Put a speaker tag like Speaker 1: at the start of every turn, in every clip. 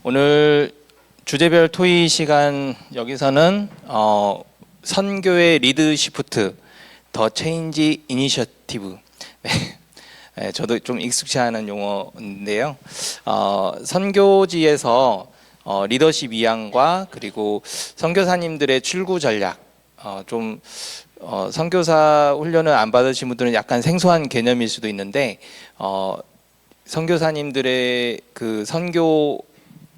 Speaker 1: 오늘 주제별 토의 시간 여기서는 선교의 리드시프트 더 체인지 이니셔티브 저도 좀 익숙치 않은 용어인데요. 선교지에서 리더십 이양과 그리고 선교사님들의 출구 전략 선교사 훈련을 안 받으신 분들은 약간 생소한 개념일 수도 있는데 선교사님들의 그 선교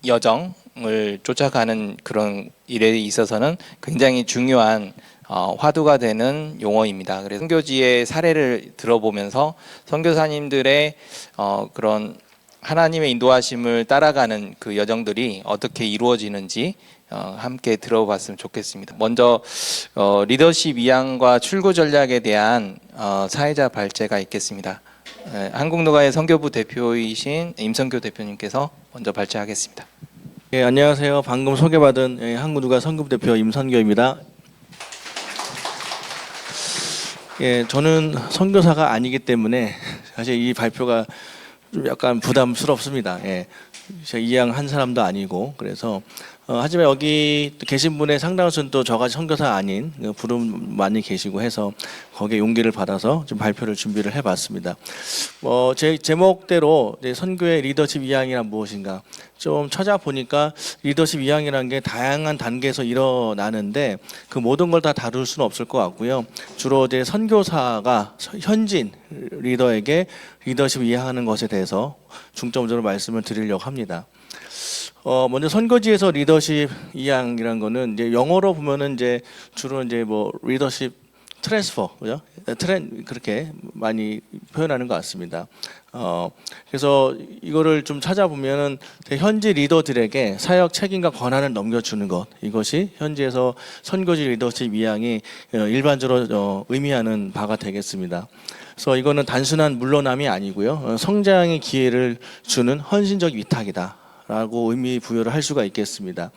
Speaker 1: 여정을 쫓아가는 그런 일에 있어서는 굉장히 중요한 화두가 되는 용어입니다. 그래서 선교지의 사례를 들어보면서 선교사님들의 그런 하나님의 인도하심을 따라가는 그 여정들이 어떻게 이루어지는지 함께 들어봤으면 좋겠습니다. 먼저 리더십 이양과 출구 전략에 대한 사회자 발제가 있겠습니다. 한국노가의 선교부 대표이신 임선교 대표님께서 먼저 발제하겠습니다.
Speaker 2: 예, 안녕하세요. 방금 소개받은 한국노가 선교부 대표 임선교입니다. 예, 저는 선교사가 아니기 때문에 사실 이 발표가 좀 약간 부담스럽습니다. 예, 제가 이양한 사람도 아니고 그래서 하지만 여기 계신 분의 상당수는 또 저같이 선교사 아닌 부름 많이 계시고 해서 거기에 용기를 받아서 좀 발표를 준비를 해봤습니다. 제 제목대로 선교의 리더십 이양이란 무엇인가 좀 찾아보니까 리더십 이양이라는 게 다양한 단계에서 일어나는데 그 모든 걸 다 다룰 수는 없을 것 같고요. 주로 이제 선교사가 현진 리더에게 리더십 이양하는 것에 대해서 중점적으로 말씀을 드리려고 합니다. 먼저 선교지에서 리더십 이양이라는 거는 이제 영어로 보면은 이제 주로 이제 뭐 리더십 트랜스퍼, 그죠? 그렇게 많이 표현하는 것 같습니다. 그래서 이거를 좀 찾아보면은 현지 리더들에게 사역 책임과 권한을 넘겨주는 것, 이것이 현지에서 선교지 리더십 이양이 일반적으로 의미하는 바가 되겠습니다. 그래서 이거는 단순한 물러남이 아니고요, 성장의 기회를 주는 헌신적 위탁이다 라고 의미 부여를 할 수가 있겠습니다.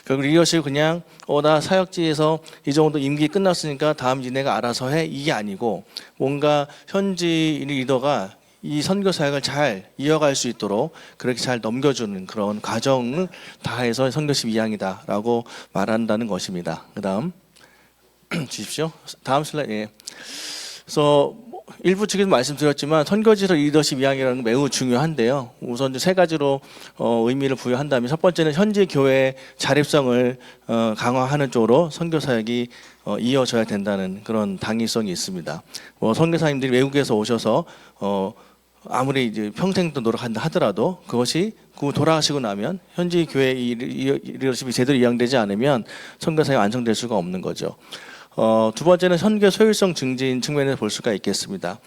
Speaker 2: 결국 리더십이 그냥 나 사역지에서 이 정도 임기 끝났으니까 다음 니네가 알아서 해, 이게 아니고 뭔가 현지 리더가 이 선교 사역을 잘 이어갈 수 있도록 그렇게 잘 넘겨주는 그런 과정을 다해서 선교십 이양이다 라고 말한다는 것입니다. 그 다음 주십시오. 다음 슬라이드. 예. 그래서 일부 측에서 말씀드렸지만 선교지에서 리더십 이양이라는 게 매우 중요한데요. 우선 세 가지로 의미를 부여한다면, 첫 번째는 현지 교회의 자립성을 강화하는 쪽으로 선교 사역이 이어져야 된다는 그런 당위성이 있습니다. 선교사님들이 외국에서 오셔서 아무리 이제 평생 또 노력한다 하더라도 그것이 돌아가시고 나면 현지 교회의 리더십이 제대로 이양되지 않으면 선교 사역이 완성될 수가 없는 거죠. 두 번째는 선교 소율성 증진 측면에서 볼 수가 있겠습니다.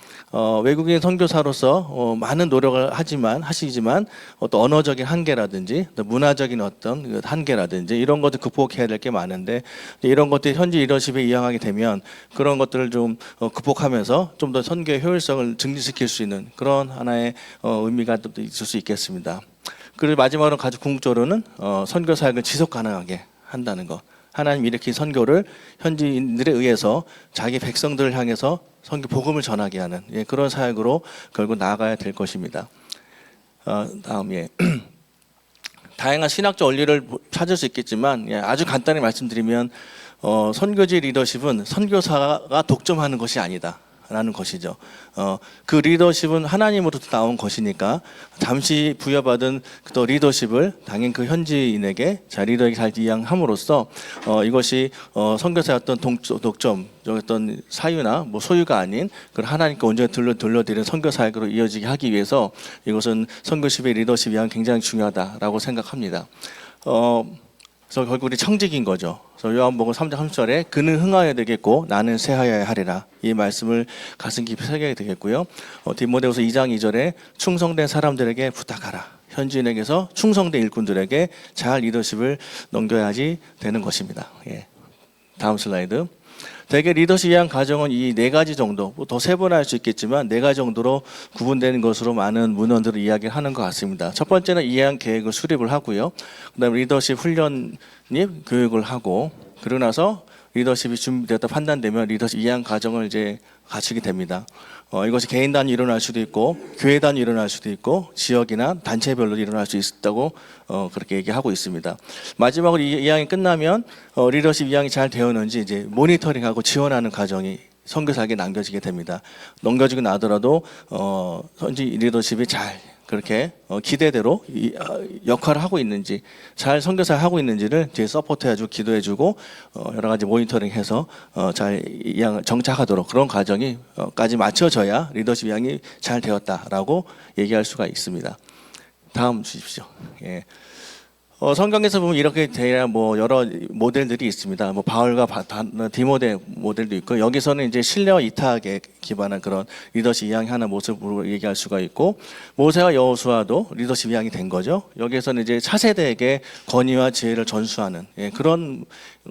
Speaker 2: 외국인 선교사로서 많은 노력을 하시지만 또 언어적인 한계라든지 또 문화적인 어떤 한계라든지 이런 것들 극복해야 될 게 많은데, 이런 것들이 현지 리더십에 이양하게 되면 그런 것들을 좀 극복하면서 좀 더 선교의 효율성을 증진시킬 수 있는 그런 하나의 의미가 또 있을 수 있겠습니다. 그리고 마지막으로 가장 궁극적으로는 선교 사역을 지속 가능하게 한다는 것. 하나님 일으킨 선교를 현지인들에 의해서 자기 백성들을 향해서 선교 복음을 전하게 하는 그런 사역으로 결국 나아가야 될 것입니다. 다음에 다양한 신학적 원리를 찾을 수 있겠지만 아주 간단히 말씀드리면 선교지 리더십은 선교사가 독점하는 것이 아니다 라는 것이죠. 그 리더십은 하나님으로부터 나온 것이니까 잠시 부여받은 또 리더십을 당연히 그 현지인에게 리더에게 잘 이양함으로써 이것이 선교사의 어떤 독점, 어떤 사유나 소유가 아닌 그런 하나님께 온전히 돌려드리는 선교 사역으로 이어지게 하기 위해서 이것은 선교십의 리더십 이양 굉장히 중요하다라고 생각합니다. 그래서 결국 우리 청직인 거죠. 그래서 요한복음 3장 3절에 그는 흥하여야 되겠고 나는 쇠하여야 하리라, 이 말씀을 가슴 깊이 새겨야 되겠고요. 디모데후서 2장 2절에 충성된 사람들에게 부탁하라, 현지인에게서 충성된 일꾼들에게 잘 리더십을 넘겨야지 되는 것입니다. 예. 다음 슬라이드. 대개 리더십 이양 과정은 이 네 가지 정도, 더 세분화할 수 있겠지만 네 가지 정도로 구분되는 것으로 많은 문헌들을 이야기를 하는 것 같습니다. 첫 번째는 이양 계획을 수립을 하고요. 그다음에 리더십 훈련 교육을 하고, 그러고 나서 리더십이 준비되었다 판단되면 리더십 이양 과정을 이제 갖추게 됩니다. 이것이 개인 단위 일어날 수도 있고 교회 단위 일어날 수도 있고 지역이나 단체별로 일어날 수 있다고 그렇게 얘기하고 있습니다. 마지막으로 이 2항이 끝나면 리더십 2항이 잘 되었는지 이제 모니터링하고 지원하는 과정이 선교사에게 남겨지게 됩니다. 넘겨지고 나더라도 현지 리더십이 잘 그렇게 기대대로 역할을 하고 있는지 잘 선교사를 하고 있는지를 뒤에 서포트해주고 기도해주고 여러 가지 모니터링해서 잘 정착하도록 그런 과정이까지 맞춰져야 리더십 2항이 잘 되었다라고 얘기할 수가 있습니다. 다음 주십시오. 예. 성경에서 보면 이렇게 돼야 뭐 여러 모델들이 있습니다. 뭐 바울과 디모데 모델도 있고 여기서는 이제 신뢰와 이타에 기반한 그런 리더십 2항이 하는 모습으로 얘기할 수가 있고 모세와 여호수아도 리더십 2항이 된 거죠. 여기서는 이제 차세대에게 권위와 지혜를 전수하는 그런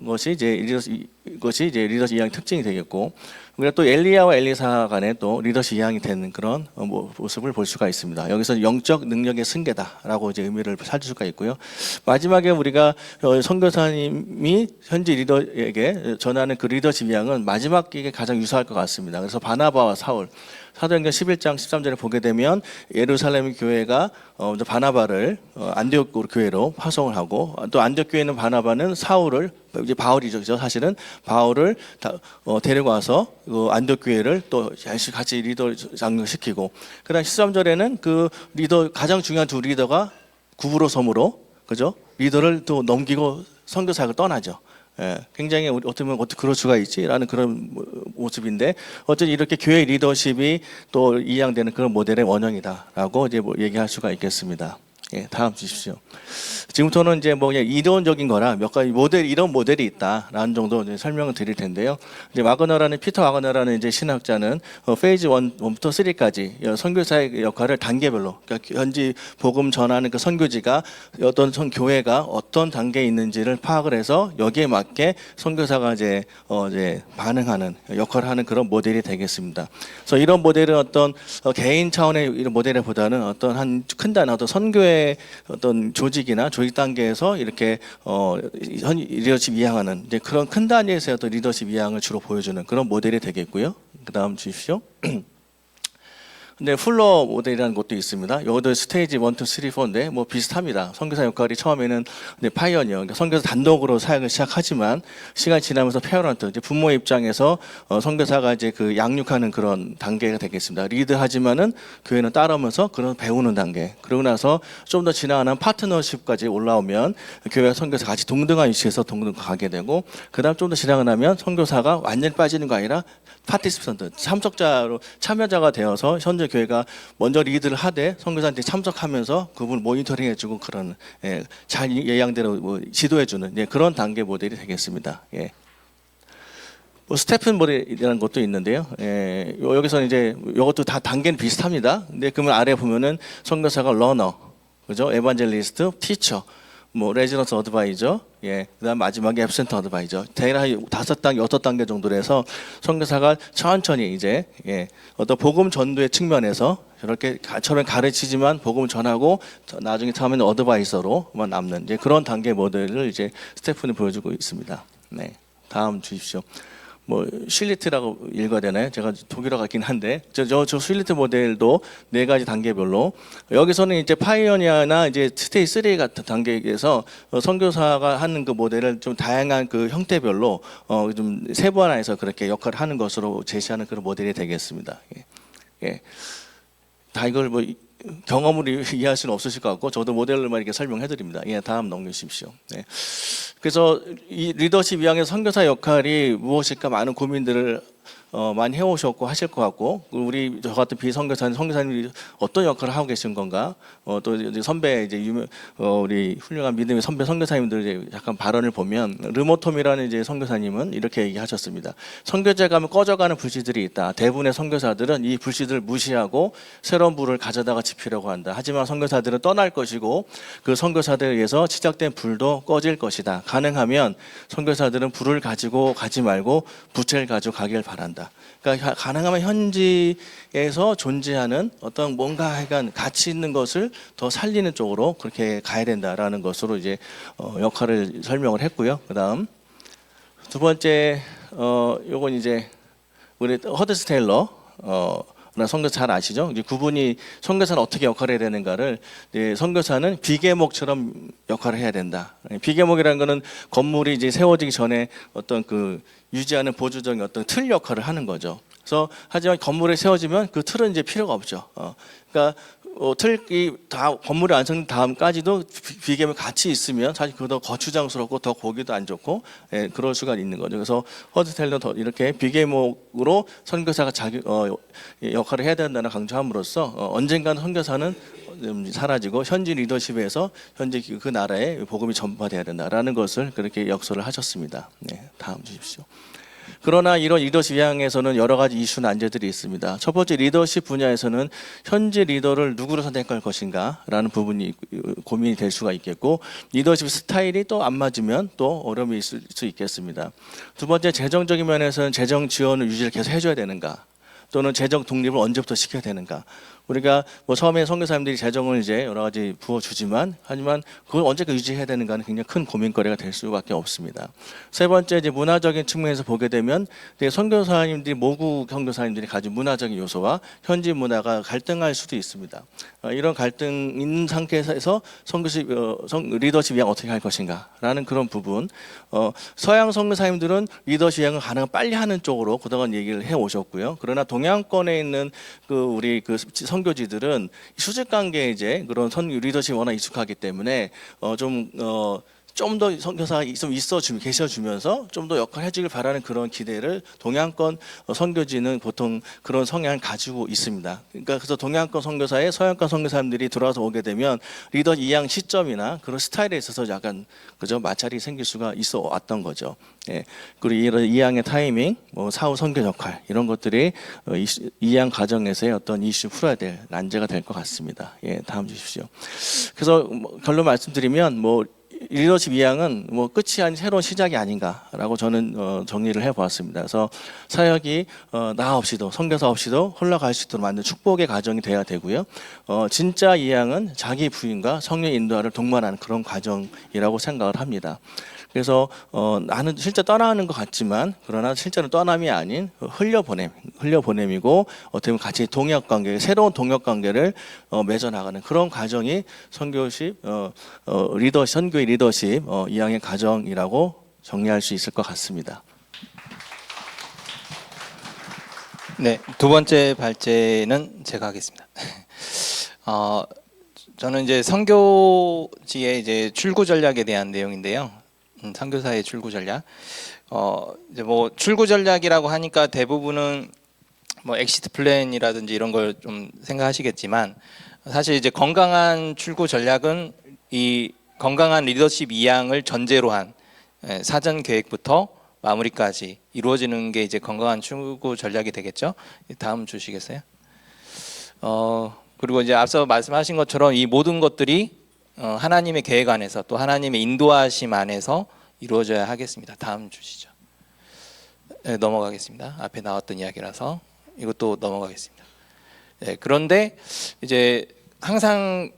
Speaker 2: 것이 이제 리더십 2항의 특징이 되겠고 우리가 또 엘리야와 엘리사 간에 또 리더십 2항이 되는 그런 모습을 볼 수가 있습니다. 여기서 영적 능력의 승계다라고 이제 의미를 찾을 수가 있고요. 마지막에 우리가 선교사님이 현지 리더에게 전하는 그 리더십 2항은 마지막에 가장 유사할 것 같습니다. 그래서 바나바와 사울 사도행전 11장 13절에 보게 되면 예루살렘 교회가 바나바를 안디옥 교회로 파송을 하고 또 안디옥 교회는 바나바는 사울을 이제 바울이죠, 사실은 바울을 데려가서 안디옥 교회를 또 같이 리더 장려시키고 그다음 13절에는 그 리더 가장 중요한 두 리더가 구부로 섬으로 그죠 리더를 또 넘기고 선교사역을 떠나죠. 예, 굉장히 어떻게 보면 어떻게 그럴 수가 있지라는 그런 모습인데 어쨌든 이렇게 교회 리더십이 또 이양되는 그런 모델의 원형이다라고 이제 얘기할 수가 있겠습니다. 예, 다음 주십시오. 지금부터는 이제 뭐 그냥 이론적인 거라 몇 가지 이런 모델이 있다라는 정도 이제 설명을 드릴 텐데요. 이제 피터 와그너라는 이제 신학자는 페이지 1부터 3까지 선교사의 역할을 단계별로 그러니까 현지 복음 전하는 그 선교지가 어떤 교회가 어떤 단계에 있는지를 파악을 해서 여기에 맞게 선교사가 이제 반응하는 역할을 하는 그런 모델이 되겠습니다. 그래서 이런 모델은 어떤 개인 차원의 이런 모델보다는 어떤 한 큰 단위 어떤 선교의 어떤 조직이나 조직 단계에서 이렇게 리더십 2항하는 이제 그런 큰 단위에서 어떤 리더십 2항을 주로 보여주는 그런 모델이 되겠고요. 그다음 주십시오. 근데 플러 모델이라는 것도 있습니다. 이것도 스테이지 1, 2, 3, 4인데 뭐 비슷합니다. 선교사 역할이 처음에는 파이어니어, 그러니까 선교사 단독으로 사역을 시작하지만 시간이 지나면서 페어런트, 이제 부모의 입장에서 선교사가 이제 그 양육하는 그런 단계가 되겠습니다. 리드하지만은 교회는 따라오면서 그런 배우는 단계. 그러고 나서 좀 더 지나가는 파트너십까지 올라오면 교회와 선교사 같이 동등한 위치에서 동등 가게 되고, 그다음 좀 더 지나가 나면 선교사가 완전히 빠지는 거 아니라 파티시펀트, 참석자로 참여자가 되어서 현재 교회가 먼저 리드를 하되 선교사한테 참석하면서 그분을 모니터링해주고 그런 잘 예양대로 지도해주는 그런 단계 모델이 되겠습니다. 예. 뭐 스테픈 모델이라는 것도 있는데요. 여기서는 이제 이것도 다 단계는 비슷합니다. 근데 그러면 아래 보면은 선교사가 러너, 그죠? 에반젤리스트, 티처. 뭐 레지던스 어드바이저, 그다음 마지막에 앱센트 어드바이저, 대략 5단계, 6단계 정도로 해서 선교사가 천천히 이제 어떤 복음 전도의 측면에서 저렇게 처음에 가르치지만 복음을 전하고 나중에 처음에는 어드바이저로만 남는 이제 그런 단계 모델을 이제 스테픈이 보여주고 있습니다. 네, 다음 주십시오. 뭐 슐리트라고 읽어야 되나요? 제가 독일어 같긴 한데 저 슐리트 모델도 4가지 단계별로 여기서는 이제 파이오니아나 이제 스테이 3 같은 단계에서 선교사가 하는 그 모델을 좀 다양한 그 형태별로 좀 세분화해서 그렇게 역할을 하는 것으로 제시하는 그런 모델이 되겠습니다. 다 이걸 뭐 경험으로 이해할 수는 없으실 것 같고 저도 모델로만 이렇게 설명해 드립니다. 다음 넘기십시오. 그래서 이 리더십 2항의 선교사 역할이 무엇일까 많은 고민들을 많이 해오셨고 하실 것 같고 우리 저 같은 선교사님이 어떤 역할을 하고 계신 건가 또 이제 선배 이제 우리 훌륭한 믿음의 선배 선교사님들 이제 약간 발언을 보면 르모톰이라는 이제 선교사님은 이렇게 얘기하셨습니다. 선교제 가면 꺼져가는 불씨들이 있다. 대부분의 선교사들은 이 불씨들을 무시하고 새로운 불을 가져다가 지피려고 한다. 하지만 선교사들은 떠날 것이고 그 선교사들에 의해서 시작된 불도 꺼질 것이다. 가능하면 선교사들은 불을 가지고 가지 말고 부채를 가지고 가길 바란다. 그러니까 가능하면 현지에서 존재하는 어떤 뭔가 약간 가치 있는 것을 더 살리는 쪽으로 그렇게 가야 된다라는 것으로 이제 역할을 설명을 했고요. 그다음 두 번째 요건 이제 우리 허드스 테일러 선교사 잘 아시죠? 이제 구분이 선교사는 어떻게 역할을 해야 되는가를 선교사는 비계목처럼 역할을 해야 된다. 비계목이라는 거는 건물이 이제 세워지기 전에 어떤 그 유지하는 보조적인 어떤 틀 역할을 하는 거죠. 그래서 하지만 건물에 세워지면 그 틀은 이제 필요가 없죠. 그러니까 틀이 다 건물이 완성된 다음까지도 비계목이 같이 있으면 사실 그거 더 거추장스럽고 더 보기도 안 좋고 그럴 수가 있는 거죠. 그래서 허드텔도 더 이렇게 비계목으로 선교사가 자기 역할을 해야 된다는 강조함으로써 언젠가는 선교사는 사라지고 현지 리더십에서 현재 그 나라에 복음이 전파돼야 된다라는 것을 그렇게 역설을 하셨습니다. 네, 다음 주십시오. 그러나 이런 리더십 이양에서는 여러 가지 이슈 난제들이 있습니다. 첫 번째 리더십 분야에서는 현재 리더를 누구로 선택할 것인가라는 부분이 고민이 될 수가 있겠고 리더십 스타일이 또 안 맞으면 또 어려움이 있을 수 있겠습니다. 두 번째 재정적인 면에서는 재정 지원을 유지를 계속 해줘야 되는가 또는 재정 독립을 언제부터 시켜야 되는가. 우리가 뭐 처음에 선교사님들이 재정을 이제 여러 가지 부어주지만 하지만 그걸 언제까지 유지해야 되는가는 굉장히 큰 고민거리가 될 수밖에 없습니다. 세 번째 이제 문화적인 측면에서 보게 되면 선교사님들이 모국 선교사님들이 가진 문화적인 요소와 현지 문화가 갈등할 수도 있습니다. 이런 갈등 있는 상태에서 선교식 리더십 이양 어떻게 할 것인가라는 그런 부분. 서양 선교사님들은 리더십 이양을 가능한 빨리 하는 쪽으로 그동안 얘기를 해 오셨고요. 그러나 동양권에 있는 우리 선교지들은 수직 관계에 이제 그런 리더십이 워낙 익숙하기 때문에 좀 더 선교사가 좀 계셔주면서 좀 더 역할을 해주길 바라는 그런 기대를 동양권 선교지는 보통 그런 성향을 가지고 있습니다. 그러니까 그래서 동양권 선교사에 서양권 선교사님들이 들어와서 오게 되면 리더 이양 시점이나 그런 스타일에 있어서 약간 그죠 마찰이 생길 수가 있어 왔던 거죠. 예. 그리고 이런 이양의 타이밍, 뭐 사후 선교 역할 이런 것들이 이양 과정에서의 어떤 이슈 풀어야 될 난제가 될 것 같습니다. 예, 다음 주십시오. 그래서 결론 말씀드리면 리더십 이양은 끝이 아닌 새로운 시작이 아닌가라고 저는 정리를 해보았습니다. 그래서 사역이 나 없이도 선교사 없이도 흘러갈 수 있도록 만든 축복의 과정이 돼야 되고요. 진짜 이양은 자기 부인과 성령 인도하를 동반하는 그런 과정이라고 생각을 합니다. 그래서 나는 실제 떠나는 것 같지만 그러나 실제는 떠남이 아닌 흘려보냄이고 어떻게 보면 같이 동역관계, 새로운 동역관계를 맺어나가는 그런 과정이 선교십, 선교의 리더십 이양의 과정이라고 정리할 수 있을 것 같습니다.
Speaker 1: 네, 두 번째 발제는 제가 하겠습니다. 저는 이제 선교지의 이제 출구 전략에 대한 내용인데요. 선교사의 출구 전략. 이제 출구 전략이라고 하니까 대부분은 엑시트 플랜이라든지 이런 걸 좀 생각하시겠지만 사실 이제 건강한 출구 전략은 이 건강한 리더십 이양을 전제로 한 사전 계획부터 마무리까지 이루어지는 게 이제 건강한 출구 전략이 되겠죠. 다음 주시겠어요? 그리고 이제 앞서 말씀하신 것처럼 이 모든 것들이 하나님의 계획 안에서 또 하나님의 인도하심 안에서 이루어져야 하겠습니다. 다음 주시죠. 네, 넘어가겠습니다. 앞에 나왔던 이야기라서 이것도 넘어가겠습니다. 네, 그런데 이제 항상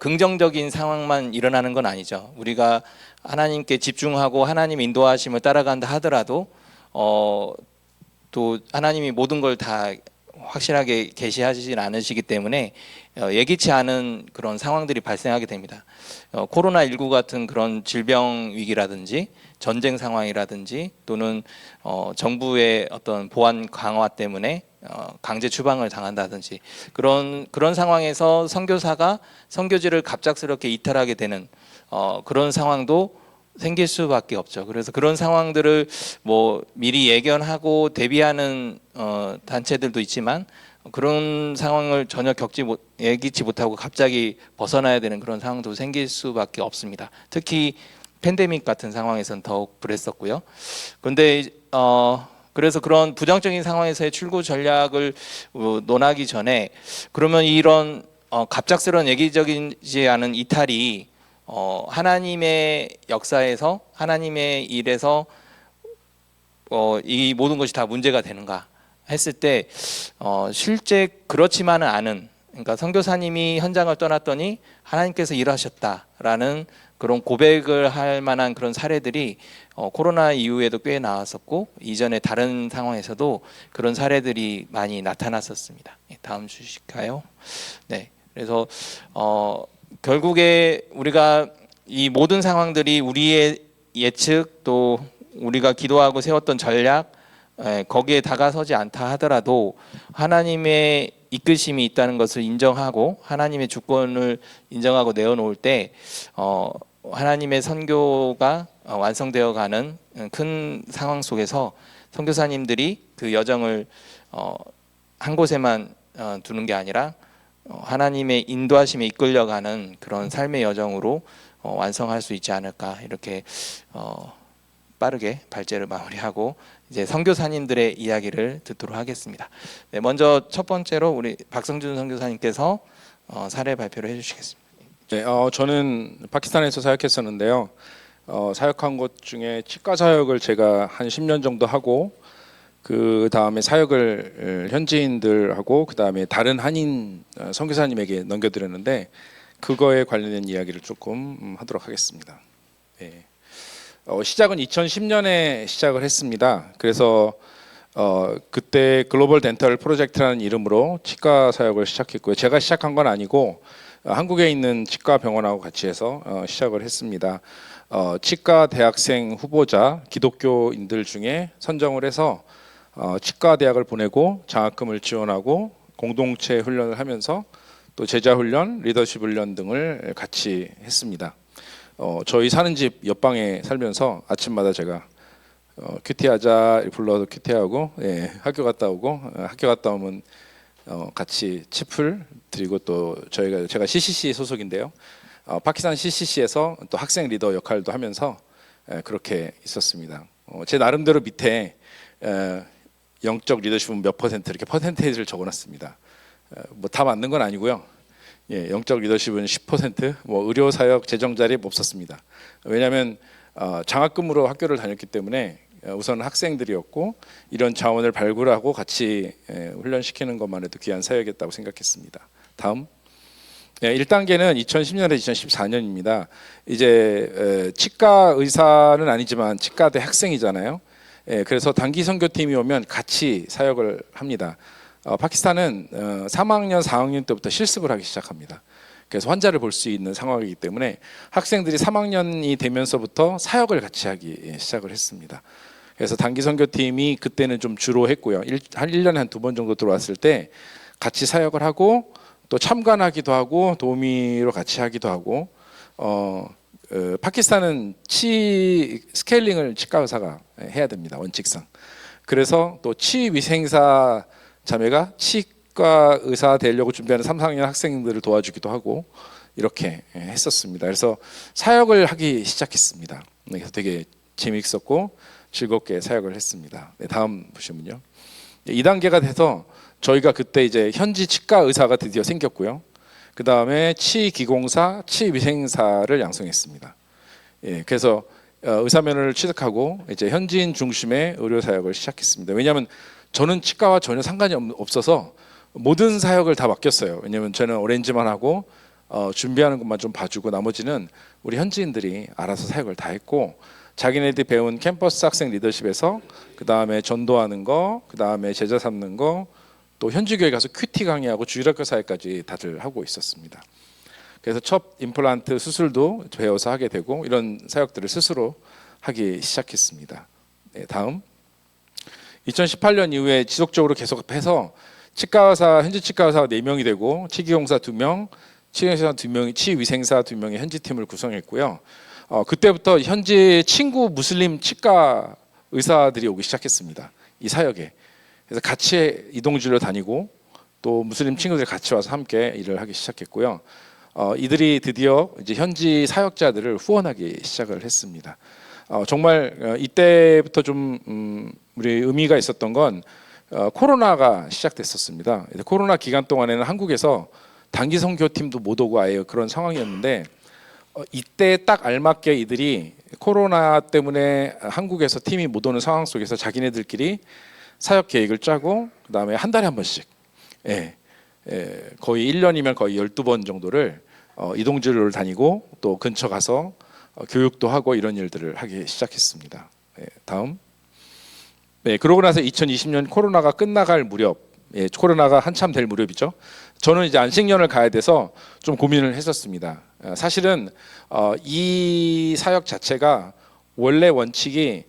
Speaker 1: 긍정적인 상황만 일어나는 건 아니죠. 우리가 하나님께 집중하고 하나님 인도하심을 따라간다 하더라도 또 하나님이 모든 걸 다 확실하게 계시하시진 않으시기 때문에 예기치 않은 그런 상황들이 발생하게 됩니다. 코로나19 같은 그런 질병 위기라든지 전쟁 상황이라든지 또는 정부의 어떤 보안 강화 때문에 강제 추방을 당한다든지 그런 상황에서 선교사가 선교지를 갑작스럽게 이탈하게 되는 그런 상황도 생길 수밖에 없죠. 그래서 그런 상황들을 미리 예견하고 대비하는 단체들도 있지만 그런 상황을 전혀 예기치 못하고 갑자기 벗어나야 되는 그런 상황도 생길 수밖에 없습니다. 특히 팬데믹 같은 상황에서는 더욱 그랬었고요. 그런데 그래서 그런 부정적인 상황에서의 출구 전략을 논하기 전에 그러면 이런 갑작스러운 예기적이지 않은 이탈이 하나님의 역사에서 하나님의 일에서 이 모든 것이 다 문제가 되는가 했을 때 실제 그렇지만은 않은, 그러니까 선교사님이 현장을 떠났더니 하나님께서 일하셨다라는 그런 고백을 할 만한 그런 사례들이 코로나 이후에도 꽤 나왔었고 이전에 다른 상황에서도 그런 사례들이 많이 나타났었습니다. 다음 주실까요? 네, 그래서 결국에 우리가 이 모든 상황들이 우리의 예측 또 우리가 기도하고 세웠던 전략 거기에 다가서지 않다 하더라도 하나님의 이끄심이 있다는 것을 인정하고 하나님의 주권을 인정하고 내어놓을 때 하나님의 선교가 완성되어 가는 큰 상황 속에서 선교사님들이 그 여정을 한 곳에만 두는 게 아니라 하나님의 인도하심에 이끌려가는 그런 삶의 여정으로 완성할 수 있지 않을까 이렇게 빠르게 발제를 마무리하고 이제 선교사님들의 이야기를 듣도록 하겠습니다. 네, 먼저 첫 번째로 우리 박성준 선교사님께서 사례 발표를 해주시겠습니다.
Speaker 3: 네, 저는 파키스탄에서 사역했었는데요. 사역한 곳 중에 치과 사역을 제가 한 10년 정도 하고 그 다음에 사역을 현지인들하고 그 다음에 다른 한인 선교사님에게 넘겨드렸는데 그거에 관련된 이야기를 조금 하도록 하겠습니다. 네. 시작은 2010년에 시작을 했습니다. 그래서 그때 글로벌 덴탈 프로젝트라는 이름으로 치과 사역을 시작했고요. 제가 시작한 건 아니고 한국에 있는 치과 병원하고 같이 해서 시작을 했습니다. 치과 대학생 후보자 기독교인들 중에 선정을 해서 치과 대학을 보내고 장학금을 지원하고 공동체 훈련을 하면서 또 제자 훈련, 리더십 훈련 등을 같이 했습니다. 저희 사는 집 옆방에 살면서 아침마다 제가 큐티하자 불러도 큐티하고 학교 갔다 오고 학교 갔다 오면 같이 치플 드리고 또 제가 CCC 소속인데요. 파키스탄 CCC에서 또 학생 리더 역할도 하면서 그렇게 있었습니다. 제 나름대로 밑에 영적 리더십은 몇 퍼센트 이렇게 퍼센테이지를 적어놨습니다. 뭐 다 맞는 건 아니고요. 영적 리더십은 10%, 뭐 의료 사역 재정 자립 없었습니다. 왜냐하면 장학금으로 학교를 다녔기 때문에 우선 학생들이었고 이런 자원을 발굴하고 같이 훈련시키는 것만 해도 귀한 사역이었다고 생각했습니다. 다음. 1단계는 2010년에서 2014년입니다. 이제 치과 의사는 아니지만 치과대 학생이잖아요. 그래서 단기 선교팀이 오면 같이 사역을 합니다. 파키스탄은 3학년, 4학년 때부터 실습을 하기 시작합니다. 그래서 환자를 볼 수 있는 상황이기 때문에 학생들이 3학년이 되면서부터 사역을 같이 하기 시작을 했습니다. 그래서 단기 선교팀이 그때는 좀 주로 했고요. 한 1년에 한 2번 정도 들어왔을 때 같이 사역을 하고 또 참관하기도 하고 도우미로 같이 하기도 하고 파키스탄은 스케일링을 치과 의사가 해야 됩니다. 원칙상. 그래서 또 치위생사 자매가 치과 의사 되려고 준비하는 3, 4학년 학생들을 도와주기도 하고 이렇게 했었습니다. 그래서 사역을 하기 시작했습니다. 그래서 되게 재미있었고 즐겁게 사역을 했습니다. 다음 보시면요. 2단계가 돼서 저희가 그때 이제 현지 치과 의사가 드디어 생겼고요. 그 다음에 치기공사, 치위생사를 양성했습니다. 그래서 의사면허를 취득하고 이제 현지인 중심의 의료 사역을 시작했습니다. 왜냐하면 저는 치과와 전혀 상관이 없어서 모든 사역을 다 맡겼어요. 왜냐하면 저는 오렌지만 하고 준비하는 것만 좀 봐주고 나머지는 우리 현지인들이 알아서 사역을 다 했고 자기네들이 배운 캠퍼스 학생 리더십에서 그 다음에 전도하는 거, 그 다음에 제자 삼는 거, 또 현지교회 가서 큐티 강의하고 주일학교 사역까지 다들 하고 있었습니다. 그래서 첫 임플란트 수술도 배워서 하게 되고 이런 사역들을 스스로 하기 시작했습니다. 다음. 2018년 이후에 지속적으로 계속해서 치과의사, 현지 치과의사가 4명이 되고 치기공사 2명, 치위생사 2명이 치위생사 2명의 현지 팀을 구성했고요. 그때부터 현지 친구 무슬림 치과 의사들이 오기 시작했습니다. 이 사역에. 그래서 같이 이동주로 다니고 또 무슬림 친구들이 같이 와서 함께 일을 하기 시작했고요. 이들이 드디어 이제 현지 사역자들을 후원하기 시작을 했습니다. 정말 이때부터 좀 우리 의미가 있었던 건 코로나가 시작됐었습니다. 코로나 기간 동안에는 한국에서 단기 선교팀도 못 오고 아예 그런 상황이었는데 이때 딱 알맞게 이들이 코로나 때문에 한국에서 팀이 못 오는 상황 속에서 자기네들끼리 사역 계획을 짜고 그다음에 한 달에 한 번씩 거의 1년이면 거의 12번 정도를 이동진로를 다니고 또 근처 가서 교육도 하고 이런 일들을 하기 시작했습니다. 네, 다음. 네, 그러고 나서 2020년 코로나가 끝나갈 무렵, 코로나가 한참 될 무렵이죠. 저는 이제 안식년을 가야 돼서 좀 고민을 했었습니다. 사실은 이 사역 자체가 원래 원칙이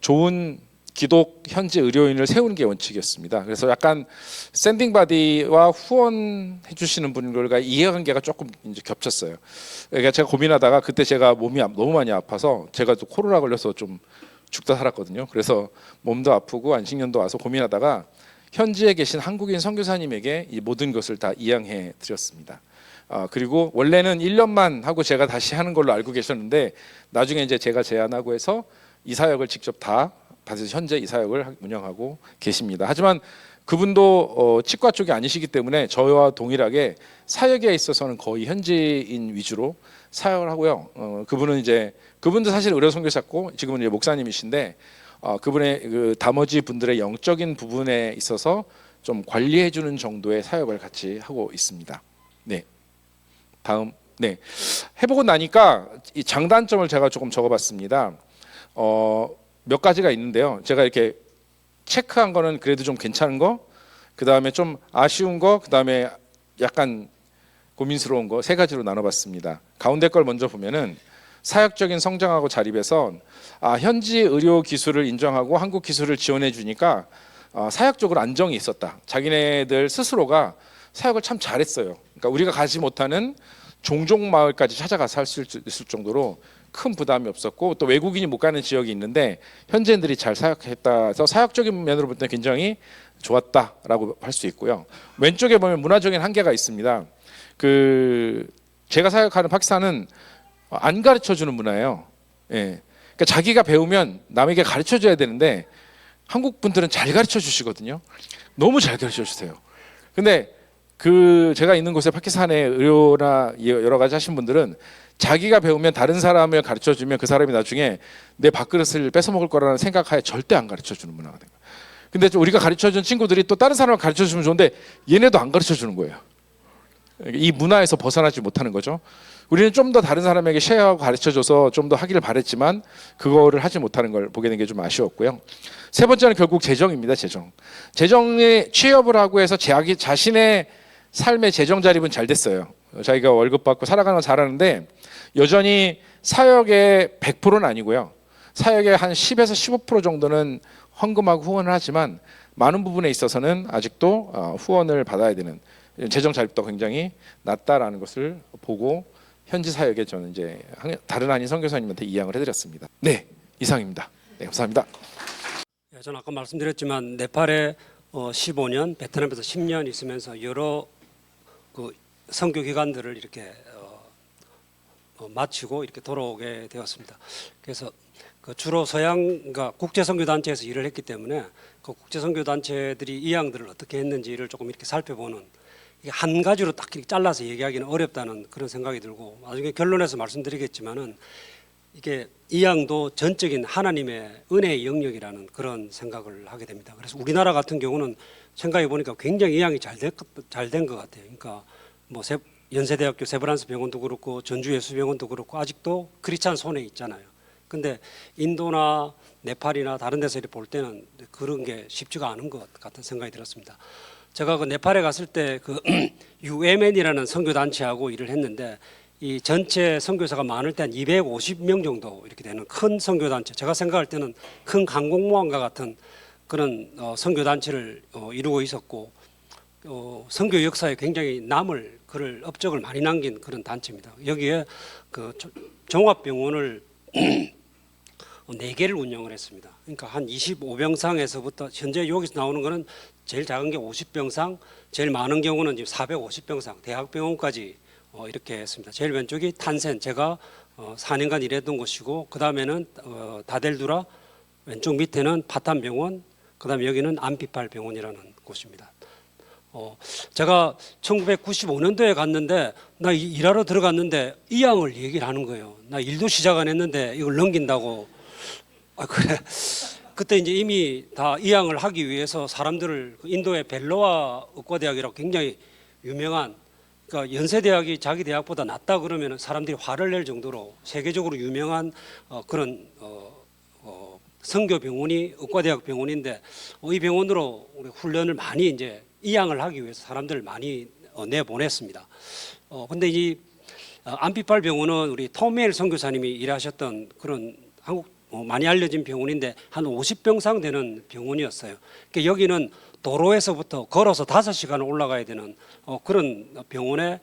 Speaker 3: 좋은 기독 현지 의료인을 세우는 게 원칙이었습니다. 그래서 약간 샌딩 바디와 후원해 주시는 분들과 이해관계가 조금 이제 겹쳤어요. 그러니까 제가 고민하다가 그때 제가 몸이 너무 많이 아파서 제가 또 코로나 걸려서 좀 죽다 살았거든요. 그래서 몸도 아프고 안식년도 와서 고민하다가 현지에 계신 한국인 선교사님에게 이 모든 것을 다 이양해 드렸습니다. 그리고 원래는 1년만 하고 제가 다시 하는 걸로 알고 계셨는데 나중에 이제 제가 제안하고 해서 이 사역을 직접 다 받아서 현재 이 사역을 운영하고 계십니다. 하지만 그분도 치과 쪽이 아니시기 때문에 저와 동일하게 사역에 있어서는 거의 현지인 위주로 사역을 하고요. 그분도 사실 의료 선교사고 지금은 이제 목사님이신데 그분의 그 나머지 분들의 영적인 부분에 있어서 좀 관리해 주는 정도의 사역을 같이 하고 있습니다. 네. 다음. 네. 해보고 나니까 이 장단점을 제가 조금 적어봤습니다. 몇 가지가 있는데요. 제가 이렇게 체크한 거는 그래도 좀 괜찮은 거, 그 다음에 좀 아쉬운 거, 그 다음에 약간 고민스러운 거 세 가지로 나눠봤습니다. 가운데 걸 먼저 보면은 사역적인 성장하고 자립에서 현지 의료 기술을 인정하고 한국 기술을 지원해 주니까 사역적으로 안정이 있었다. 자기네들 스스로가 사역을 참 잘했어요. 그러니까 우리가 가지 못하는 종종 마을까지 찾아가서 할 수 있을 정도로 큰 부담이 없었고 또 외국인이 못 가는 지역이 있는데 현지인들이 잘 사역했다 해서 사역적인 면으로 볼 때 굉장히 좋았다라고 할 수 있고요. 왼쪽에 보면 문화적인 한계가 있습니다. 제가 사역하는 파키스탄은 안 가르쳐 주는 문화예요. 예. 그러니까 자기가 배우면 남에게 가르쳐 줘야 되는데 한국 분들은 잘 가르쳐 주시거든요. 너무 잘 가르쳐 주세요. 근데 제가 있는 곳에 파키스탄의 의료나 여러 가지 하신 분들은 자기가 배우면 다른 사람을 가르쳐 주면 그 사람이 나중에 내 밥그릇을 뺏어 먹을 거라는 생각하에 절대 안 가르쳐 주는 문화가 된 거예요. 근데 우리가 가르쳐 준 친구들이 또 다른 사람을 가르쳐 주면 좋은데 얘네도 안 가르쳐 주는 거예요. 이 문화에서 벗어나지 못하는 거죠. 우리는 좀 더 다른 사람에게 쉐어하고 가르쳐줘서 좀 더 하기를 바랬지만 그거를 하지 못하는 걸 보게 된 게 좀 아쉬웠고요. 세 번째는 결국 재정입니다. 재정에 취업을 하고 해서 자신의 삶의 재정 자립은 잘 됐어요. 자기가 월급 받고 살아가는 건 잘하는데 여전히 사역의 100%는 아니고요. 사역의 한 10에서 15% 정도는 헌금하고 후원을 하지만 많은 부분에 있어서는 아직도 후원을 받아야 되는 재정 자립도 굉장히 낮다라는 것을 보고 현지 사역에 저는 이제 다른 한인 선교사님한테 이양을 해드렸습니다. 네, 이상입니다. 네, 감사합니다.
Speaker 4: 저는 아까 말씀드렸지만 네팔에 15년, 베트남에서 10년 있으면서 여러 선교 기관들을 이렇게 마치고 이렇게 돌아오게 되었습니다. 그래서 주로 그러니까 국제 선교 단체에서 일을 했기 때문에 그 국제 선교 단체들이 이양들을 어떻게 했는지를 조금 이렇게 살펴보는, 이게 한 가지로 딱 이렇게 잘라서 얘기하기는 어렵다는 그런 생각이 들고, 나중에 결론에서 말씀드리겠지만은 이게 이양도 전적인 하나님의 은혜의 영역이라는 그런 생각을 하게 됩니다. 그래서 우리나라 같은 경우는 생각해 보니까 굉장히 이양이 잘 된 것 같아요. 그러니까 뭐 연세대학교 세브란스 병원도 그렇고 전주예수병원도 그렇고 아직도 크리스찬 손에 있잖아요. 근데 인도나 네팔이나 다른 데서 이렇게 볼 때는 그런 게 쉽지가 않은 것 같은 생각이 들었습니다. 제가 그 네팔에 갔을 때 UMN이라는 선교 단체하고 일을 했는데, 이 전체 선교사가 많을 때 한 250명 정도 이렇게 되는 큰 선교 단체, 제가 생각할 때는 큰 강공모함과 같은 그런 선교 단체를 이루고 있었고, 선교 역사에 굉장히 남을 그럴 업적을 많이 남긴 그런 단체입니다. 여기에 종합병원을 4개를 운영을 했습니다. 그러니까 한 25병상에서부터 현재 여기서 나오는 거는 제일 작은 게 50병상, 제일 많은 경우는 지금 450병상, 대학병원까지 이렇게 했습니다. 제일 왼쪽이 탄센, 제가 4년간 일했던 곳이고, 그 다음에는 다델두라, 왼쪽 밑에는 파탄병원, 그 다음에 여기는 안피팔 병원이라는 곳입니다. 제가 1995년도에 갔는데, 나 일하러 들어갔는데 이양을 얘기를 하는 거예요. 나 일도 시작 안 했는데 이걸 넘긴다고. 그래. 그때 이제 이미 다 이양을 하기 위해서 사람들을 인도의 벨로아 의과대학이라고 굉장히 유명한 그러니까 연세대학이 자기 대학보다 낫다 그러면 사람들이 화를 낼 정도로 세계적으로 유명한 그런 성교병원이 의과대학 병원인데 이 병원으로 우리 훈련을 많이 이제 이양을 하기 위해서 사람들을 많이 내보냈습니다. 근데 이 안피팔 병원은 우리 토메일 선교사님이 일하셨던 그런 한국 많이 알려진 병원인데 한 50병상 되는 병원이었어요. 그러니까 여기는 도로에서부터 걸어서 5시간 올라가야 되는 그런 병원에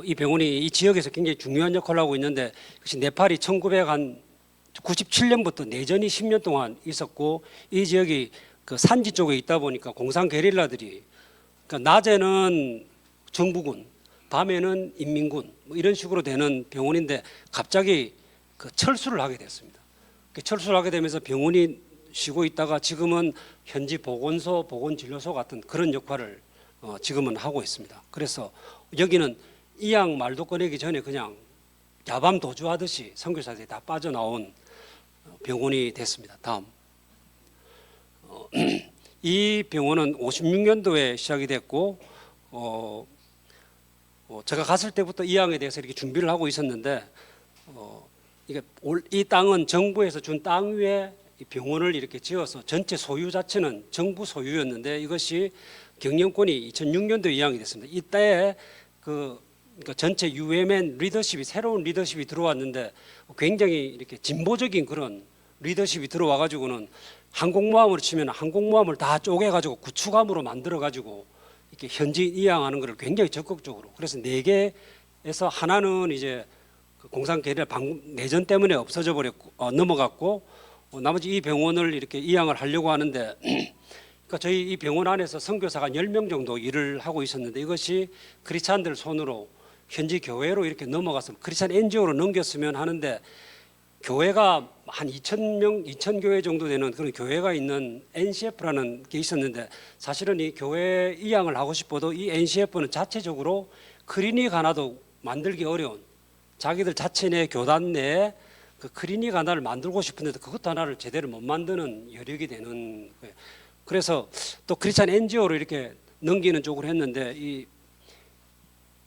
Speaker 4: 이 병원이 이 지역에서 굉장히 중요한 역할을 하고 있는데 그것이 네팔이 1997년부터 내전이 10년 동안 있었고 이 지역이 그 산지 쪽에 있다 보니까 공산 게릴라들이 그러니까 낮에는 정부군, 밤에는 인민군 뭐 이런 식으로 되는 병원인데 갑자기 그 철수를 하게 됐습니다. 철수를 하게 되면서 병원이 쉬고 있다가 지금은 현지 보건소, 보건진료소 같은 그런 역할을 지금은 하고 있습니다. 그래서 여기는 이양 말도 꺼내기 전에 그냥 야밤 도주하듯이 선교사들이 다 빠져나온 병원이 됐습니다. 다음. 이 병원은 56년도에 시작이 됐고 제가 갔을 때부터 이양에 대해서 이렇게 준비를 하고 있었는데 이 땅은 정부에서 준 땅 위에 이 병원을 이렇게 지어서 전체 소유 자체는 정부 소유였는데 이것이 경영권이 2006년도에 이양이 됐습니다. 이때에 그러니까 전체 UMN 리더십이 새로운 리더십이 들어왔는데 굉장히 이렇게 진보적인 그런 리더십이 들어와 가지고는 항공모함으로 치면 항공모함을 다 쪼개 가지고 구축함으로 만들어 가지고 이렇게 현지 이양하는 것을 굉장히 적극적으로 그래서 4개에서 하나는 이제 공산 게릴라 내전 때문에 없어져 버렸고 넘어갔고 나머지 이 병원을 이렇게 이양을 하려고 하는데 그러니까 저희 이 병원 안에서 선교사가 10명 정도 일을 하고 있었는데 이것이 크리스찬들 손으로 현지 교회로 이렇게 넘어가서 크리스찬 NGO로 넘겼으면 하는데 교회가 한 2,000명, 2,000교회 정도 되는 그런 교회가 있는 NCF라는 게 있었는데 사실은 이 교회 이양을 하고 싶어도 이 NCF는 자체적으로 클리닉 하나도 만들기 어려운 자기들 자체 내 교단 내에 그 클리닉 하나를 만들고 싶은데도 그것도 하나를 제대로 못 만드는 여력이 되는 거예요. 그래서 또 크리스찬 NGO로 이렇게 넘기는 쪽으로 했는데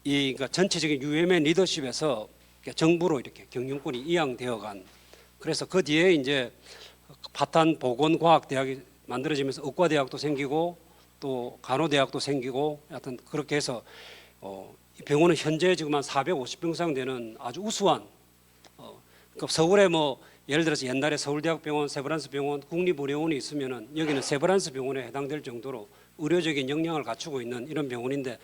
Speaker 4: 그러니까 전체적인 UMN 리더십에서 정부로 이렇게 경영권이 이양되어간 그래서 그 뒤에 이제 파탄 보건과학대학이 만들어지면서 의과대학도 생기고 또 간호대학도 생기고 하여튼 그렇게 해서 이 병원은 현재 지금 한 450병상 되는 아주 우수한 그러니까 서울에 뭐 예를 들어서 옛날에 서울대학병원, 세브란스병원, 국립의료원이 있으면은 여기는 세브란스 병원에 해당될 정도로 의료적인 역량을 갖추고 있는 이런 병원인데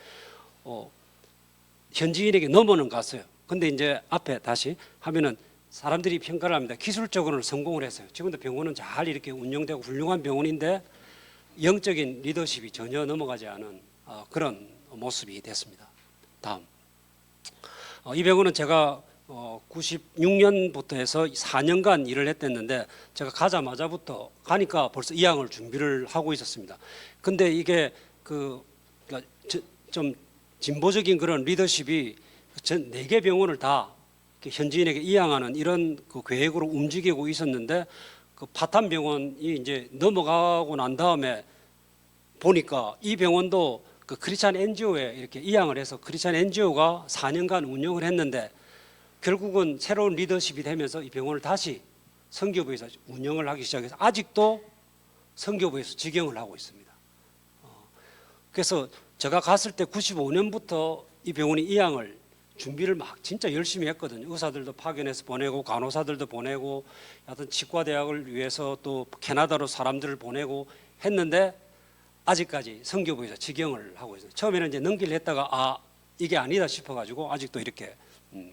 Speaker 4: 현지인에게 넘어는 갔어요. 근데 이제 앞에 다시 하면은 사람들이 평가를 합니다. 기술적으로는 성공을 했어요. 지금도 병원은 잘 이렇게 운영되고 훌륭한 병원인데 영적인 리더십이 전혀 넘어가지 않은 그런 모습이 됐습니다. 다음. 이 병원은 제가 96년부터 해서 4년간 일을 했댔는데 제가 가자마자부터 가니까 벌써 이양을 준비를 하고 있었습니다. 근데 이게 그러니까 좀 진보적인 그런 리더십이 전 4개 병원을 다 현지인에게 이양하는 이런 그 계획으로 움직이고 있었는데 그 파탄 병원이 이제 넘어가고 난 다음에 보니까 이 병원도 그 크리스찬 NGO에 이렇게 이양을 해서 크리스찬 NGO가 4년간 운영을 했는데 결국은 새로운 리더십이 되면서 이 병원을 다시 선교부에서 운영을 하기 시작해서 아직도 선교부에서 직영을 하고 있습니다. 그래서 제가 갔을 때 95년부터 이 병원이 이양을 준비를 막 진짜 열심히 했거든요. 의사들도 파견해서 보내고 간호사들도 보내고 하여튼 치과대학을 위해서 또 캐나다로 사람들을 보내고 했는데 아직까지 선교부에서 직영을 하고 있어요. 처음에는 이제 넘기려 했다가 이게 아니다 싶어가지고 아직도 이렇게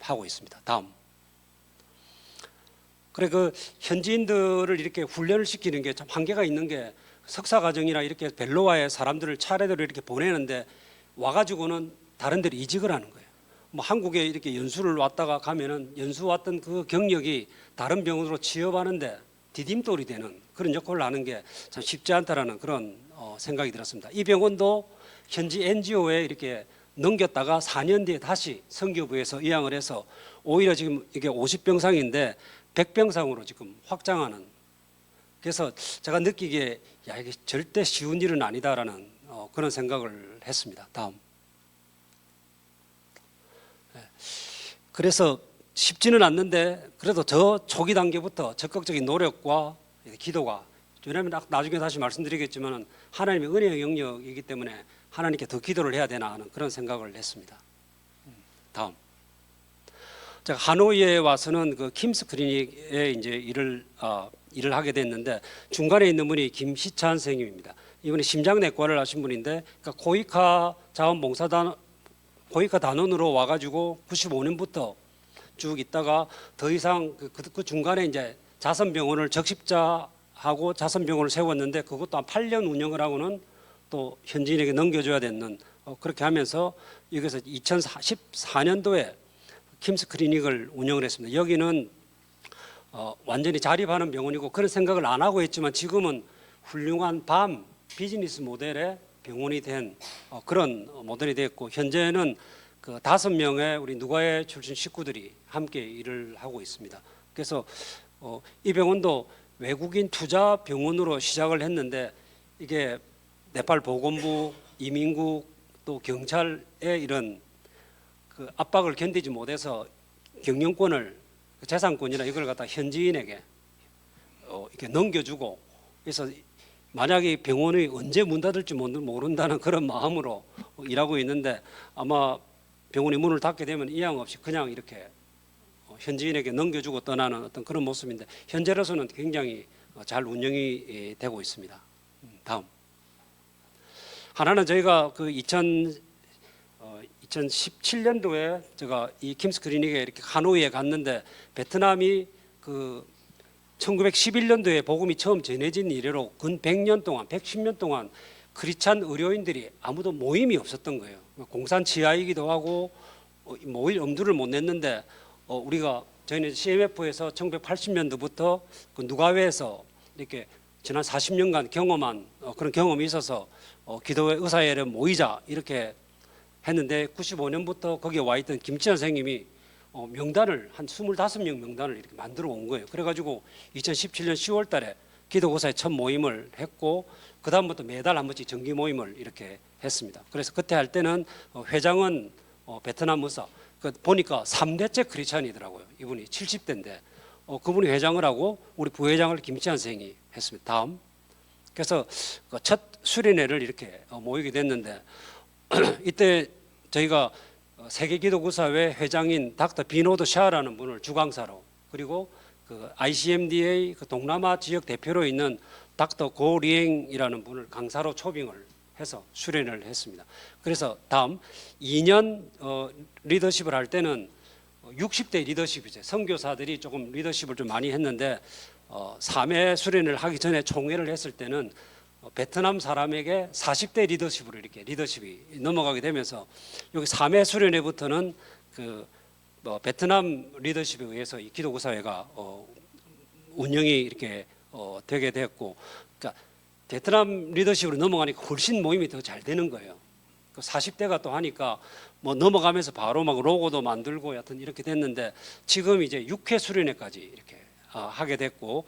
Speaker 4: 하고 있습니다. 다음. 그래 그 현지인들을 이렇게 훈련을 시키는 게 참 한계가 있는 게 석사 과정이나 이렇게 벨로와의 사람들을 차례대로 이렇게 보내는데 와가지고는 다른 데로 이직을 하는 거예요. 뭐 한국에 이렇게 연수를 왔다가 가면은 연수 왔던 그 경력이 다른 병원으로 취업하는데 디딤돌이 되는 그런 역할을 하는 게 참 쉽지 않다라는 그런 생각이 들었습니다. 이 병원도 현지 NGO에 이렇게 넘겼다가 4년 뒤에 다시 선교부에서 이양을 해서 오히려 지금 이게 50병상인데 100병상으로 지금 확장하는 그래서 제가 느끼기에 이게 절대 쉬운 일은 아니다라는 그런 생각을 했습니다. 다음. 그래서 쉽지는 않는데 그래도 저 초기 단계부터 적극적인 노력과 기도가, 왜냐하면 나중에 다시 말씀드리겠지만 하나님의 은혜의 영역이기 때문에 하나님께 더 기도를 해야 되나 하는 그런 생각을 했습니다. 다음. 제가 하노이에 와서는 그 킴스 클리닉에 이제 일을 하게 됐는데 중간에 있는 분이 김시찬 선생님입니다. 이분이 심장내과를 하신 분인데 그러니까 코이카 고위카 단원으로 와가지고 95년부터 쭉 있다가 더 이상 그 중간에 이제 자선병원을 적십자하고 자선병원을 세웠는데 그것도 한 8년 운영을 하고는 또 현지인에게 넘겨줘야 되는 그렇게 하면서 여기서 2014년도에 킴스 클리닉을 운영을 했습니다. 여기는 완전히 자립하는 병원이고 그런 생각을 안 하고 있지만 지금은 훌륭한 밤 비즈니스 모델의 병원이 된 그런 모델이 됐고 현재는 그 5명의 우리 누가회 출신 식구들이 함께 일을 하고 있습니다. 그래서 이 병원도 외국인 투자 병원으로 시작을 했는데 이게 네팔 보건부, 이민국 또 경찰의 이런 그 압박을 견디지 못해서 경영권을 재산권이나 이걸 갖다 현지인에게 이렇게 넘겨주고 그래서 만약에 병원이 언제 문 닫을지 모른다는 그런 마음으로 일하고 있는데 아마 병원이 문을 닫게 되면 이양 없이 그냥 이렇게 현지인에게 넘겨주고 떠나는 어떤 그런 모습인데 현재로서는 굉장히 잘 운영이 되고 있습니다. 다음. 하나는 저희가 그 2017년도에 제가 이 킴스 클리닉에 이렇게 하노이에 갔는데 베트남이 그 1911년도에 복음이 처음 전해진 이래로 근 100년 동안 110년 동안 크리스찬 의료인들이 아무도 모임이 없었던 거예요. 공산 지하이기도 하고 모일 엄두를 못 냈는데 저희는 CMF에서 1980년도부터 그 누가회에서 이렇게 지난 40년간 경험한 그런 경험이 있어서 기도회 의사회를 모이자 이렇게 했는데 95년부터 거기에 와 있던 김치환 선생님이 명단을 한 25명 명단을 이렇게 만들어 온 거예요. 그래가지고 2017년 10월 달에 기도고사의 첫 모임을 했고 그 다음부터 매달 한 번씩 정기 모임을 이렇게 했습니다. 그래서 그때 할 때는 회장은 베트남 의사 보니까 3대째 크리스찬이더라고요. 이분이 70대인데 그분이 회장을 하고 우리 부회장을 김치환 선생이 했습니다. 다음. 그래서 첫 수련회를 이렇게 모이게 됐는데 이때 저희가 세계기도구사회 회장인 닥터 비노드 샤라는 분을 주강사로 그리고 그 ICMDA 그 동남아 지역 대표로 있는 닥터 고리eng이라는 분을 강사로 초빙을 해서 수련을 했습니다. 그래서 다음 2년 리더십을 할 때는 60대 리더십이죠. 선교사들이 조금 리더십을 좀 많이 했는데 3회 수련을 하기 전에 총회를 했을 때는 베트남 사람에게 40대 리더십으로 이렇게 리더십이 넘어가게 되면서 여기 3회 수련회부터는 베트남 리더십에 의해서 이 기도구사회가 운영이 이렇게 되게 됐고, 그러니까 베트남 리더십으로 넘어가니까 훨씬 모임이 더 잘 되는 거예요. 40대가 또 하니까 뭐 넘어가면서 바로 막 로고도 만들고 여튼 이렇게 됐는데 지금 이제 6회 수련회까지 이렇게 하게 됐고,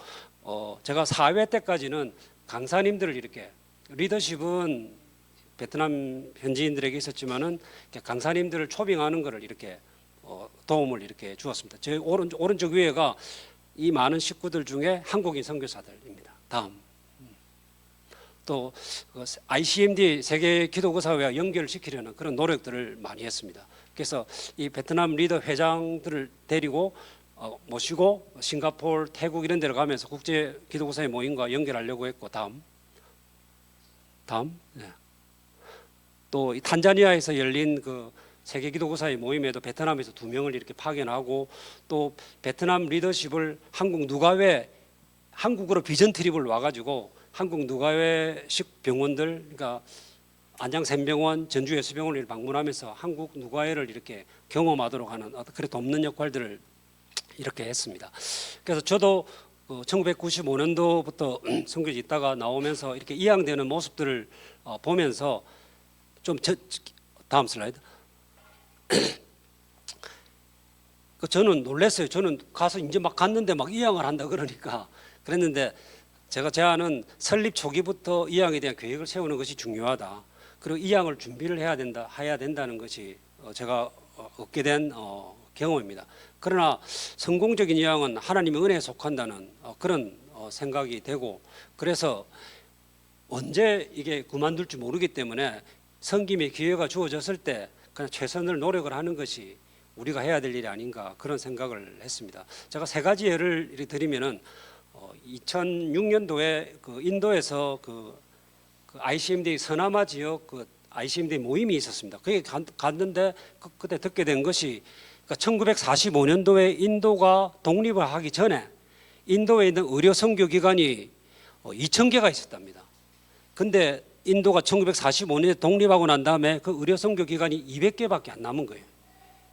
Speaker 4: 제가 4회 때까지는 강사님들을 이렇게 리더십은 베트남 현지인들에게 있었지만은 강사님들을 초빙하는 것을 이렇게 도움을 이렇게 주었습니다. 제 오른쪽 위에가 이 많은 식구들 중에 한국인 선교사들입니다. 다음. 또 ICMD 세계 기도구사회와 연결시키려는 그런 노력들을 많이 했습니다. 그래서 이 베트남 리더 회장들을 데리고 모시고 싱가포르, 태국 이런 데로 가면서 국제 기도구사회 모임과 연결하려고 했고, 다음. 네. 또 이 탄자니아에서 열린 그 세계 기도구사회 모임에도 베트남에서 2명을 이렇게 파견하고, 또 베트남 리더십을 한국 누가회 한국으로 비전 트립을 와가지고 한국 누가회식 병원들, 그러니까 안양샘병원, 전주예수병원을 방문하면서 한국 누가회를 이렇게 경험하도록 하는 그런 돕는 역할들을 이렇게 했습니다. 그래서 저도 1995년도부터 선교지 있다가 나오면서 이렇게 이양되는 모습들을 보면서 좀 다음 슬라이드. 저는 놀랐어요. 저는 가서 이제 막 갔는데 막 이양을 한다 그러니까 그랬는데 제가 제안은 설립 초기부터 이양에 대한 계획을 세우는 것이 중요하다. 그리고 이양을 준비를 해야 된다는 것이 제가 얻게 된 경험입니다. 그러나 성공적인 이양은 하나님의 은혜에 속한다는 그런 생각이 되고, 그래서 언제 이게 그만둘지 모르기 때문에 섬김의 기회가 주어졌을 때 그냥 최선을 노력을 하는 것이 우리가 해야 될 일이 아닌가, 그런 생각을 했습니다. 제가 세 가지 예를 드리면은 2006년도에 그 인도에서 그 ICMD 서남아 지역 그 ICMD 모임이 있었습니다. 거기 갔는데 그때 듣게 된 것이, 그러니까 1945년도에 인도가 독립을 하기 전에 인도에 있는 의료 선교 기관이 2,000개가 있었답니다. 근데 인도가 1945년에 독립하고 난 다음에 그 의료 선교 기관이 200개밖에 안 남은 거예요.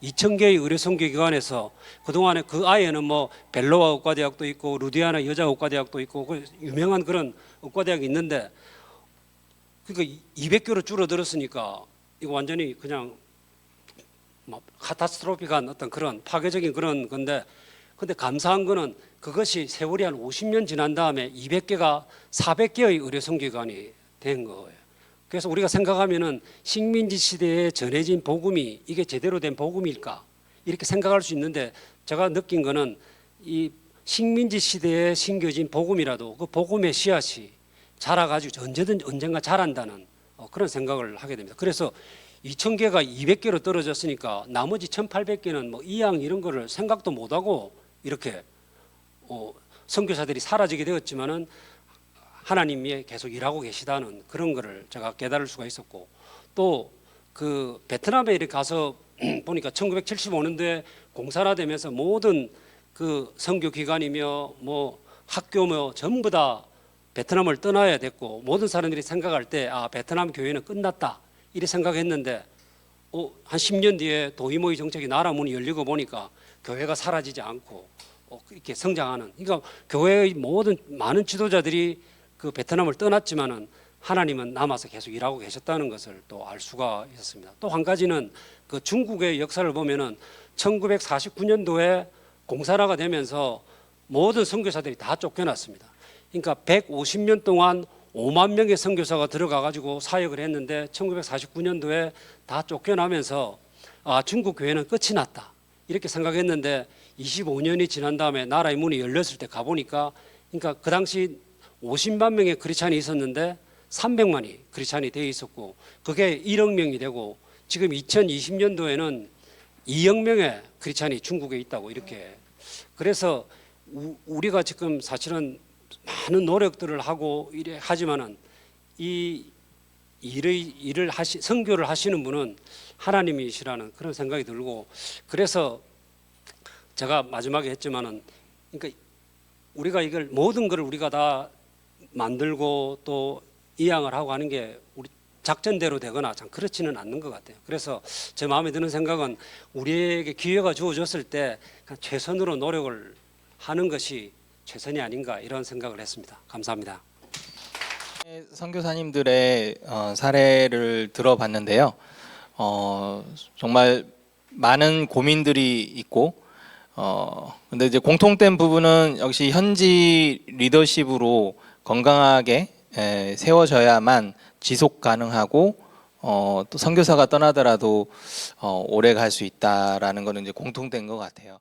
Speaker 4: 2,000개의 의료 선교 기관에서 그동안에 그 아이에는 뭐 벨로아 의과대학도 있고 루디아나 여자 의과대학도 있고 그 유명한 그런 의과대학이 있는데, 그러니까 200개로 줄어들었으니까 이거 완전히 그냥 뭐 카타스트로픽한 어떤 그런 파괴적인 그런 건데, 근데 감사한 거는 그것이 세월이 한 50년 지난 다음에 200개가 400개의 의료 선교기관이 된 거예요. 그래서 우리가 생각하면은 식민지 시대에 전해진 복음이 이게 제대로 된 복음일까, 이렇게 생각할 수 있는데, 제가 느낀 거는 이 식민지 시대에 심겨진 복음이라도 그 복음의 씨앗이 자라가지고 언젠가 자란다는 그런 생각을 하게 됩니다. 그래서 2,000개가 200개로 떨어졌으니까 나머지 1,800개는 뭐 이양 이런 거를 생각도 못하고 이렇게 선교사들이 사라지게 되었지만은 하나님이 계속 일하고 계시다는 그런 거를 제가 깨달을 수가 있었고, 또 그 베트남에 이렇게 가서 보니까 1975년도에 공산화되면서 모든 그 선교 기관이며 뭐 학교 뭐 전부 다 베트남을 떠나야 됐고, 모든 사람들이 생각할 때 베트남 교회는 끝났다 이렇게 생각했는데, 한 10년 뒤에 도이모이 정책이 나라 문이 열리고 보니까 교회가 사라지지 않고 이렇게 성장하는, 그러니까 교회의 모든 많은 지도자들이 그 베트남을 떠났지만은 하나님은 남아서 계속 일하고 계셨다는 것을 또 알 수가 있었습니다. 또 한 가지는 그 중국의 역사를 보면은 1949년도에 공산화가 되면서 모든 선교사들이 다 쫓겨났습니다. 그러니까 150년 동안 5만 명의 선교사가 들어가 가지고 사역을 했는데 1949년도에 다 쫓겨나면서 중국 교회는 끝이 났다 이렇게 생각했는데, 25년이 지난 다음에 나라의 문이 열렸을 때 가보니까, 그러니까 그 당시 50만 명의 크리스찬이 있었는데 300만이 크리스찬이 되어 있었고, 그게 1억 명이 되고, 지금 2020년도에는 2억 명의 크리스찬이 중국에 있다고 이렇게. 그래서 우리가 지금 사실은 많은 노력들을 하고 이래 하지만은 이 일을 선교를 하시는 분은 하나님이시라는 그런 생각이 들고, 그래서 제가 마지막에 했지만은, 그러니까 우리가 이걸 모든 걸 우리가 다 만들고 또 이양을 하고 하는 게 우리 작전대로 되거나 참 그렇지는 않는 것 같아요. 그래서 제 마음에 드는 생각은 우리에게 기회가 주어졌을 때 그냥 최선으로 노력을 하는 것이 최선이 아닌가, 이런 생각을 했습니다. 감사합니다.
Speaker 1: 선교사님들의 사례를 들어봤는데요. 정말 많은 고민들이 있고, 근데 이제 공통된 부분은 역시 현지 리더십으로 건강하게 세워져야만 지속 가능하고, 또 선교사가 떠나더라도 오래 갈 수 있다라는 거는 이제 공통된 것 같아요.